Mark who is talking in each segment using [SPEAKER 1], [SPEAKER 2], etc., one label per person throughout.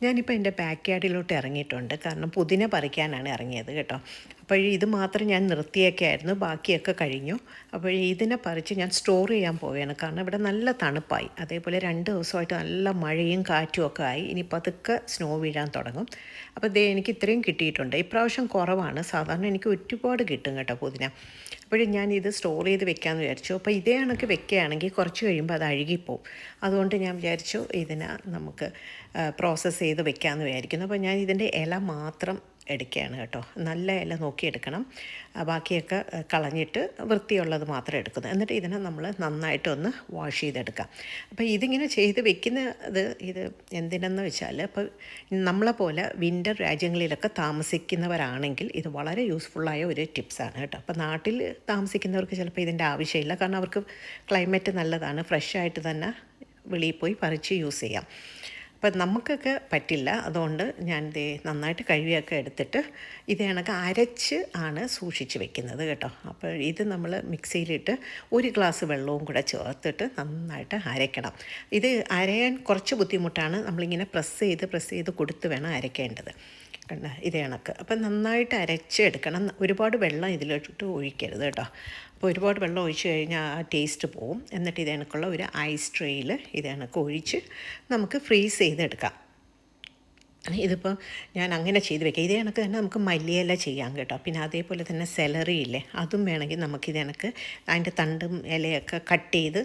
[SPEAKER 1] ഞാനിപ്പോൾ എൻ്റെ ബാക്ക് യാർഡിലോട്ട് ഇറങ്ങിയിട്ടുണ്ട്. കാരണം പുതിന പറിക്കാനാണ് ഇറങ്ങിയത് കേട്ടോ. അപ്പോൾ ഇത് മാത്രം ഞാൻ നിർത്തിയേക്കായിരുന്നു. ബാക്കിയൊക്കെ കഴിഞ്ഞു. അപ്പോൾ ഇതിനെ പറിച്ച് ഞാൻ സ്റ്റോർ ചെയ്യാൻ പോവുകയാണ്. കാരണം ഇവിടെ നല്ല തണുപ്പായി. അതേപോലെ 2 ദിവസമായിട്ട് നല്ല മഴയും കാറ്റും ഒക്കെ ആയി. ഇനി പതുക്കെ സ്നോ വീഴാൻ തുടങ്ങും. അപ്പോൾ ദേ എനിക്ക് ഇത്രയും കിട്ടിയിട്ടുണ്ട്. ഇപ്രാവശ്യം കുറവാണ്. സാധാരണ എനിക്ക് ഒരുപാട് കിട്ടും കേട്ടോ പുതിന. അപ്പോഴും ഞാൻ ഇത് സ്റ്റോർ ചെയ്ത് വെക്കാമെന്ന് വിചാരിച്ചു. അപ്പോൾ ഇതേ കണക്ക് വെക്കുകയാണെങ്കിൽ കുറച്ച് കഴിയുമ്പോൾ അത് അഴുകിപ്പോവും. അതുകൊണ്ട് ഞാൻ വിചാരിച്ചു ഇതിനെ നമുക്ക് പ്രോസസ്സ് ചെയ്ത് വെക്കാമെന്ന് വിചാരിക്കുന്നു. അപ്പോൾ ഞാൻ ഇതിൻ്റെ ഇല മാത്രം എടുക്കുകയാണ് കേട്ടോ. നല്ല ഇല നോക്കിയെടുക്കണം. ബാക്കിയൊക്കെ കളഞ്ഞിട്ട് വൃത്തിയുള്ളത് മാത്രം എടുക്കുന്നു. എന്നിട്ട് ഇതിനെ നമ്മൾ നന്നായിട്ടൊന്ന് വാഷ് ചെയ്തെടുക്കാം. അപ്പോൾ ഇതിങ്ങനെ ചെയ്ത് വെക്കുന്നത് ഇത് എന്തിനെന്ന് വെച്ചാൽ, ഇപ്പോൾ നമ്മളെപ്പോലെ വിൻ്റർ രാജ്യങ്ങളിലൊക്കെ താമസിക്കുന്നവരാണെങ്കിൽ ഇത് വളരെ യൂസ്ഫുള്ളായ ഒരു ടിപ്സാണ് കേട്ടോ. അപ്പോൾ നാട്ടിൽ താമസിക്കുന്നവർക്ക് ചിലപ്പോൾ ഇതിൻ്റെ ആവശ്യമില്ല. കാരണം അവർക്ക് ക്ലൈമറ്റ് നല്ലതാണ്, ഫ്രഷായിട്ട് തന്നെ വെളിയിൽ പോയി പറിച്ച് യൂസ് ചെയ്യാം. അപ്പം നമുക്കൊക്കെ പറ്റില്ല. അതുകൊണ്ട് ഞാൻ ദേ നന്നായിട്ട് കഴുകിയൊക്കെ എടുത്തിട്ട് ഇത് കണക്ക് അരച്ച് ആണ് സൂക്ഷിച്ച് വെക്കുന്നത് കേട്ടോ. അപ്പോൾ ഇത് നമ്മൾ മിക്സിയിലിട്ട് 1 ഗ്ലാസ് വെള്ളവും കൂടെ ചേർത്തിട്ട് നന്നായിട്ട് അരയ്ക്കണം. ഇത് അരയാൻ കുറച്ച് ബുദ്ധിമുട്ടാണ്. നമ്മളിങ്ങനെ പ്രസ് ചെയ്ത് കൊടുത്ത് വേണം അരയ്ക്കേണ്ടത്. കണ്ട ഇത് കണക്ക്. അപ്പം നന്നായിട്ട് അരച്ചെടുക്കണം. ഒരുപാട് വെള്ളം ഇതിലോട്ട് ഒഴിക്കരുത് കേട്ടോ. അപ്പോൾ ഒരുപാട് വെള്ളം ഒഴിച്ച് കഴിഞ്ഞാൽ ആ ടേസ്റ്റ് പോവും. എന്നിട്ട് ഇത് കണക്കുള്ള ഒരു ഐസ് ട്രേയിൽ ഇത് കണക്ക് ഒഴിച്ച് നമുക്ക് ഫ്രീസ് ചെയ്തെടുക്കാം. ഇതിപ്പോൾ ഞാൻ അങ്ങനെ ചെയ്ത് വെക്കാം. ഇതേ കണക്ക് തന്നെ നമുക്ക് മല്ലിയില ചെയ്യാം കേട്ടോ. പിന്നെ അതേപോലെ തന്നെ സെലറി ഇല്ലേ, അതും വേണമെങ്കിൽ നമുക്കിത് കണക്ക് അതിൻ്റെ തണ്ടും ഇലയൊക്കെ കട്ട് ചെയ്ത്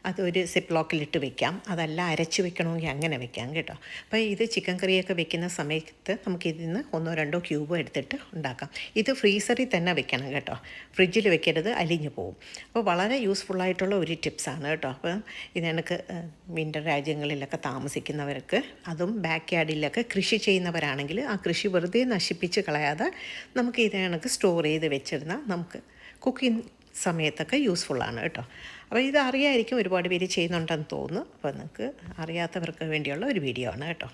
[SPEAKER 1] അതൊരു സിപ്ലോക്കിലിട്ട് വെക്കാം. അതല്ല അരച്ച് വെക്കണമെങ്കിൽ അങ്ങനെ വെക്കാം കേട്ടോ. അപ്പോൾ ഇത് ചിക്കൻ കറിയൊക്കെ വെക്കുന്ന സമയത്ത് നമുക്കിതിൽ നിന്ന് 1-2 ക്യൂബ് എടുത്തിട്ട് ഉണ്ടാക്കാം. ഇത് ഫ്രീസറിൽ തന്നെ വെക്കണം കേട്ടോ. ഫ്രിഡ്ജിൽ വെക്കരുത്, അലിഞ്ഞു പോവും. അപ്പോൾ വളരെ യൂസ്ഫുള്ളായിട്ടുള്ള ഒരു ടിപ്സാണ് കേട്ടോ. അപ്പോൾ ഇത് കണക്ക് വിൻ്റർ രാജ്യങ്ങളിലൊക്കെ താമസിക്കുന്നവർക്ക്, അതും ബാക്ക് യാർഡിലൊക്കെ കൃഷി ചെയ്യുന്നവരാണെങ്കിൽ ആ കൃഷി വെറുതെ നശിപ്പിച്ച് കളയാതെ നമുക്ക് ഇത് കണക്ക് സ്റ്റോർ ചെയ്ത് വെച്ചിരുന്നാൽ നമുക്ക് കുക്കിംഗ് സമയത്തൊക്കെ യൂസ്ഫുള്ളാണ് കേട്ടോ. അപ്പോൾ ഇത് അറിയായിരിക്കും ഒരുപാട് പേര് ചെയ്യുന്നുണ്ടെന്ന് തോന്നുന്നു. അപ്പോൾ നിങ്ങൾക്ക് അറിയാത്തവർക്ക് വേണ്ടിയുള്ള ഒരു വീഡിയോ ആണ് കേട്ടോ.